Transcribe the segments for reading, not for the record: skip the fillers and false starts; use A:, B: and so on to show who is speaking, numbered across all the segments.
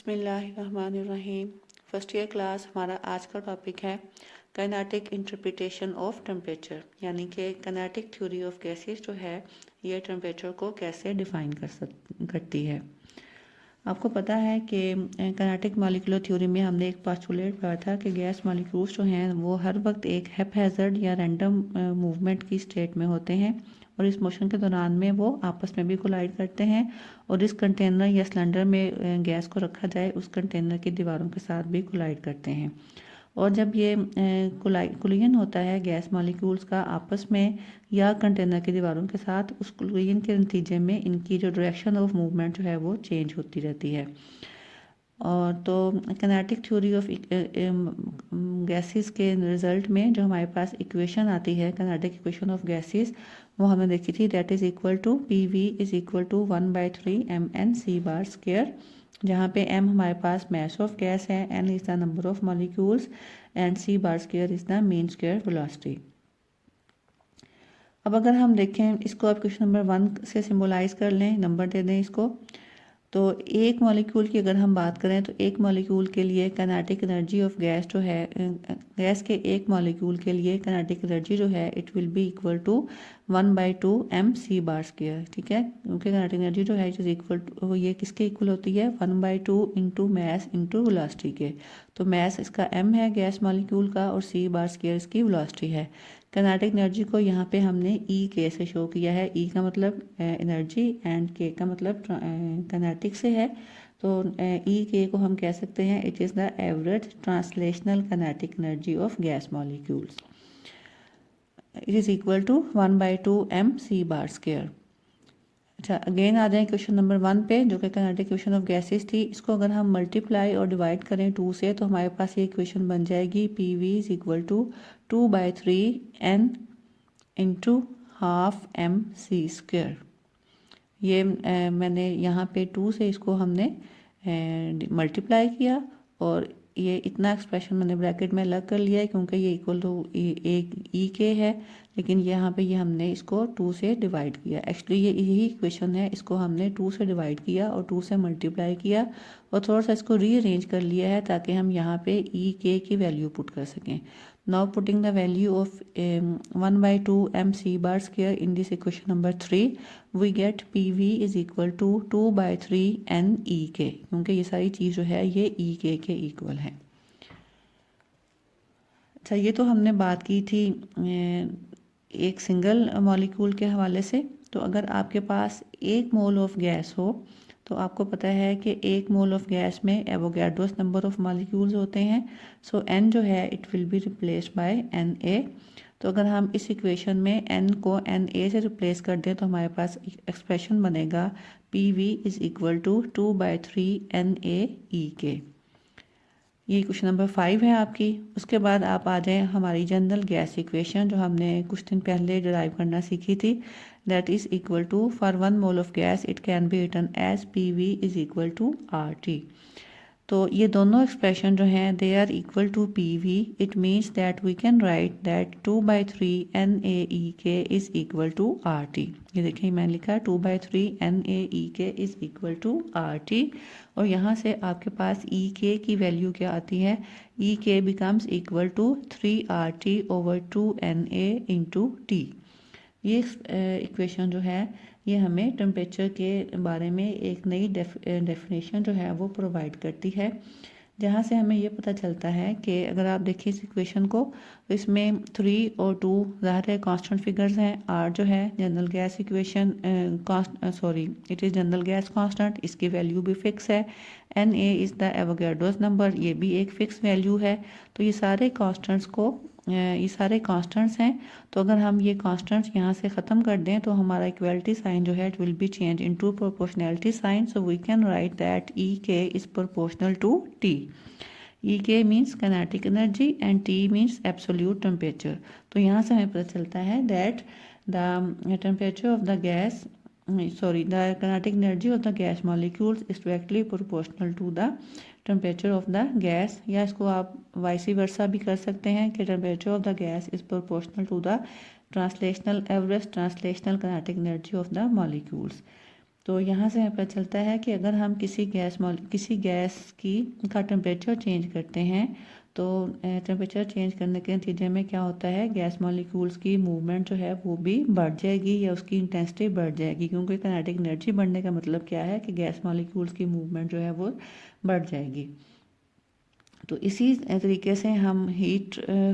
A: बिस्मिल्लाहिर्रहमानिर्रहीम। First year class हमारा आज का टॉपिक है काइनेटिक इंटरप्रिटेशन ऑफ टेम्परेचर, यानी कि काइनेटिक थ्योरी ऑफ गैसेस जो है ये टेम्परेचर को कैसे डिफाइन करती है। आपको पता है कि काइनेटिक मॉलिक्यूलर थ्योरी में हमने एक पोस्टुलेट पढ़ा था कि गैस मॉलिक्यूल्स जो हैं वो हर वक्त एक हैपहैज़र्ड या रैंडम मूवमेंट की स्टेट में होते हैं और इस मोशन के दौरान में वो आपस में भी कोलाइड करते हैं और इस कंटेनर या सिलेंडर में गैस को रखा जाए उस कंटेनर की दीवारों के साथ भी कोलाइड करते हैं। और जब ये कोलिजन होता है गैस मॉलिक्यूल्स का आपस में या कंटेनर की दीवारों के साथ, उस कोलिजन के नतीजे में इनकी जो डायरेक्शन ऑफ मूवमेंट जो है वो चेंज होती रहती है। और तो काइनेटिक थ्योरी ऑफ गैसेस के रिजल्ट में जो हमारे पास इक्वेशन आती है काइनेटिक इक्वेशन ऑफ गैसेस, वो हमने देखी थी, that is equal to PV is equal to 1/3 mn c bar square, जहाँ पे m हमारे पास मास ऑफ गैस है, n is the number of molecules and c bar square is the mean square velocity. अब अगर हम देखें इसको, आप क्वेश्चन नंबर 1 से सिंबलाइज कर लें, नंबर दे दें इसको। तो एक मॉलिक्यूल की अगर हम बात करें तो एक मॉलिक्यूल के लिए काइनेटिक एनर्जी ऑफ गैस जो है, गैस के एक मॉलिक्यूल के लिए काइनेटिक एनर्जी जो है it will be equal to 1/2 mc bar square. ठीक है, क्योंकि काइनेटिक एनर्जी जो है इट इज इक्वल टू, ये किसके इक्वल होती है, 1/2 इंटू मैस इंटू वेलोसिटी के। तो मैस इसका m है गैस मॉलिक्यूल का और c बार स्क्वायर इसकी वेलोसिटी है। काइनेटिक एनर्जी को यहाँ पे हमने E से शो किया है। E का मतलब एनर्जी एंड K का मतलब काइनेटिक से है। तो E को हम कह सकते हैं it is the average translational kinetic energy of gas molecules. It is equal to 1/2 mc bar square. अच्छा, अगेन आ जाए क्वेश्चन नंबर 1 पे, जो कि काइनेटिक इक्वेशन ऑफ गैसेस थी। इसको अगर हम मल्टीप्लाई और डिवाइड करें 2 से तो हमारे पास ये इक्वेशन बन जाएगी PV is equal to 2/3 n into half mc square. ये मैंने यहाँ पे 2 से इसको हमने मल्टीप्लाई किया और ये इतना एक्सप्रेशन मैंने ब्रैकेट में अलग कर लिया है क्योंकि ये इक्वल टू एक E है, लेकिन यहाँ पे ये हमने इसको 2 से डिवाइड किया। एक्चुअली ये यही इक्वेशन है, इसको हमने 2 से डिवाइड किया और 2 से मल्टीप्लाई किया और थोड़ा सा इसको रीअरेंज कर लिया है ताकि हम यहाँ पे E की वैल्यू पुट कर सकें। Now putting the value of 1/2 mc bar square in this equation number 3, we get PV is equal to 2/3 NEK, क्योंकि ये सारी चीज़ जो है ये EK के इक्वल है। अच्छा, ये तो हमने बात की थी एक सिंगल मॉलिक्यूल के हवाले से। तो अगर आपके पास 1 मोल ऑफ गैस हो तो आपको पता है कि 1 मोल ऑफ गैस में एवोगैड्रोस नंबर ऑफ मॉलिक्यूल्स होते हैं। सो n जो है it will be replaced by Na। तो अगर हम इस इक्वेशन में n को Na से रिप्लेस कर दें तो हमारे पास एक्सप्रेशन बनेगा PV is equal to 2/3 NaEK। ये क्वेश्चन नंबर 5 है आपकी। उसके बाद आप आ जाएं हमारी जनरल गैस इक्वेशन जो हमने कुछ दिन पहले डिराइव करना सीखी थी, that is equal to for 1 mole of gas it can be written as PV is equal to RT। तो ये दोनों एक्सप्रेशन जो हैं they are equal to PV। It means that we can write that 2/3 NaEK is equal to RT। ये देखिए मैंने लिखा है 2/3 NaEK is equal to RT और यहाँ से आपके पास EK की वैल्यू क्या आती है, EK becomes equal to 3RT/2Na into T। ये इक्वेशन जो है ये हमें टेम्परेचर के बारे में एक नई डेफिनेशन जो है वो प्रोवाइड करती है, जहाँ से हमें ये पता चलता है कि अगर आप देखिए इस इक्वेशन को तो इसमें 3 और 2 ज़ाहिर है कांस्टेंट फिगर्स हैं। R जो है general gas equation it is general gas constant, इसकी वैल्यू भी फिक्स है। Na is the Avogadro's number, ये भी एक फिक्स वैल्यू है। तो ये सारे कांस्टेंट्स हैं। तो अगर हम ये कांस्टेंट्स यहाँ से ख़त्म कर दें तो हमारा इक्वलिटी साइन जो है it will be change into proportionality sign. So we can write that EK is proportional to T। EK means kinetic energy and T means absolute temperature. तो यहाँ से हमें पता चलता है that the temperature of the gas the kinetic energy of the gas molecules is directly proportional to the temperature of the gas, या इसको आप वाइसी वर्सा भी कर सकते हैं कि temperature of the gas is proportional to the average translational kinetic energy of the molecules। तो यहाँ से हमें पता चलता है कि अगर हम किसी गैस का टेम्परेचर चेंज करते हैं तो टेम्परेचर चेंज करने के नतीजे में क्या होता है, गैस मॉलिक्यूल्स की मूवमेंट जो है वो भी बढ़ जाएगी या उसकी इंटेंसिटी बढ़ जाएगी, क्योंकि काइनेटिक एनर्जी बढ़ने का मतलब क्या है कि गैस मॉलिक्यूल्स की मूवमेंट जो है वो बढ़ जाएगी। तो इसी तरीके से हम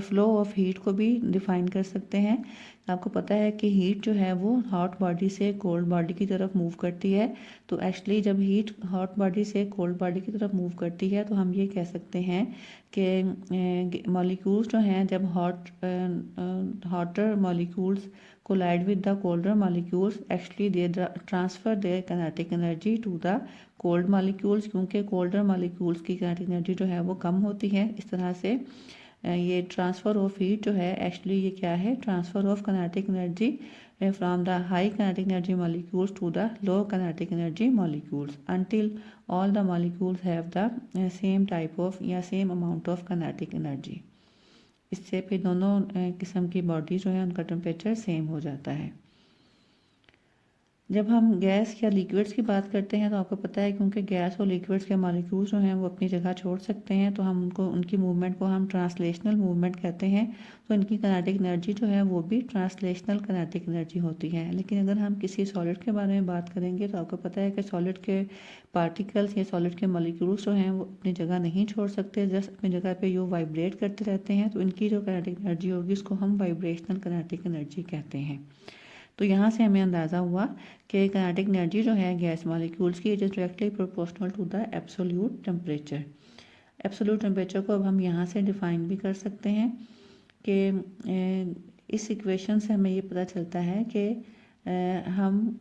A: फ्लो ऑफ हीट को भी डिफ़ाइन कर सकते हैं। आपको पता है कि हीट जो है वो हॉट बॉडी से कोल्ड बॉडी की तरफ मूव करती है। तो एक्चुअली जब हीट हॉट बॉडी से कोल्ड बॉडी की तरफ मूव करती है तो हम ये कह सकते हैं कि मॉलिक्यूल्स जो हैं जब hotter molecules collide with the colder molecules, actually they transfer their kinetic energy to the cold molecules, क्योंकि colder molecules की kinetic energy जो है वो कम होती है। इस तरह से ये ट्रांसफ़र ऑफ हीट जो है एक्चुअली ये क्या है, transfer of kinetic energy from the high kinetic energy molecules to the low kinetic energy molecules until all the molecules have the same type of या same amount of kinetic energy। इससे फिर दोनों किस्म की body जो है उनका temperature same हो जाता है। जब हम गैस या लिक्विड्स की बात करते हैं तो आपको पता है क्योंकि गैस और लिक्विड्स के मॉलिक्यूल्स जो हैं वो अपनी जगह छोड़ सकते हैं, तो हम उनकी मूवमेंट को हम ट्रांसलेशनल मूवमेंट कहते हैं। तो इनकी काइनेटिक एनर्जी जो है वो भी ट्रांसलेशनल काइनेटिक एनर्जी होती है। लेकिन अगर हम किसी सॉलिड के बारे में बात करेंगे तो आपको पता है कि सॉलिड के पार्टिकल्स या सॉलिड के मॉलिक्यूल्स जो हैं वो अपनी जगह नहीं छोड़ सकते, जस्ट अपनी जगह पे यूँ वाइब्रेट करते रहते हैं। तो इनकी जो काइनेटिक एनर्जी होगी उसको हम वाइब्रेशनल काइनेटिक एनर्जी कहते हैं। तो यहाँ से हमें अंदाज़ा हुआ कि काइनेटिक एनर्जी जो है गैस मॉलिक्यूल्स की is directly proportional to the absolute temperature. Absolute temperature को अब हम यहाँ से डिफ़ाइन भी कर सकते हैं कि इस इक्वेशन से हमें ये पता चलता है कि हम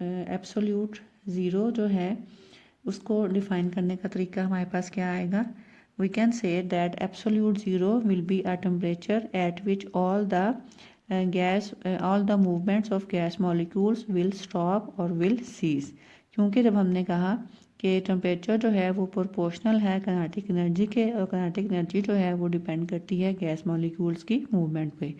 A: एब्सोल्यूट ज़ीरो जो है उसको डिफ़ाइन करने का तरीका हमारे पास क्या आएगा। We can say that absolute zero will be a temperature at which all the movements of gas molecules will stop or will cease। क्योंकि जब हमने कहा कि टेम्परेचर जो है वो प्रोपोर्शनल है काइनेटिक एनर्जी के, और काइनेटिक एनर्जी जो है वो डिपेंड करती है गैस मॉलिक्यूल्स की मूवमेंट पे।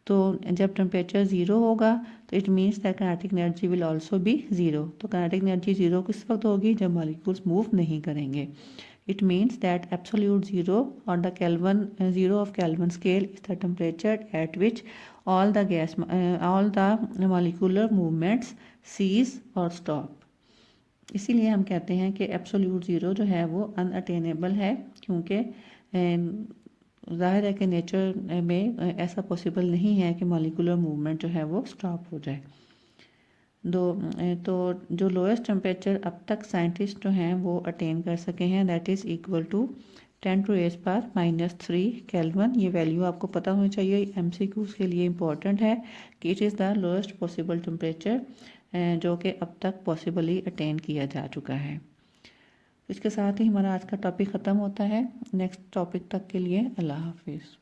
A: तो जब टेम्परेचर ज़ीरो होगा तो it means that kinetic energy will also be zero. तो काइनेटिक एनर्जी ज़ीरो किस वक्त होगी, जब मॉलिक्यूल्स मूव नहीं करेंगे। It means that absolute zero or the Kelvin zero of Kelvin scale is the temperature at which all the molecular movements cease or stop। इसीलिए हम कहते हैं कि एब्सोल्यूट ज़ीरो जो है वो अनअटेनेबल है, क्योंकि ज़ाहिर है कि नेचर में ऐसा पॉसिबल नहीं है कि मॉलिकुलर मूवमेंट जो है वो स्टॉप हो जाए। तो जो लोएस्ट टेम्परेचर अब तक साइंटिस्ट जो हैं वो अटेन कर सके हैं that is equal to 10⁻³ kelvin. ये वैल्यू आपको पता होनी चाहिए, MCQs के लिए इम्पॉर्टेंट है कि it is the lowest possible temperature जो कि अब तक पॉसिबली अटेन किया जा चुका है। इसके साथ ही हमारा आज का टॉपिक ख़त्म होता है। नेक्स्ट टॉपिक तक के लिए अल्लाह हाफिज़।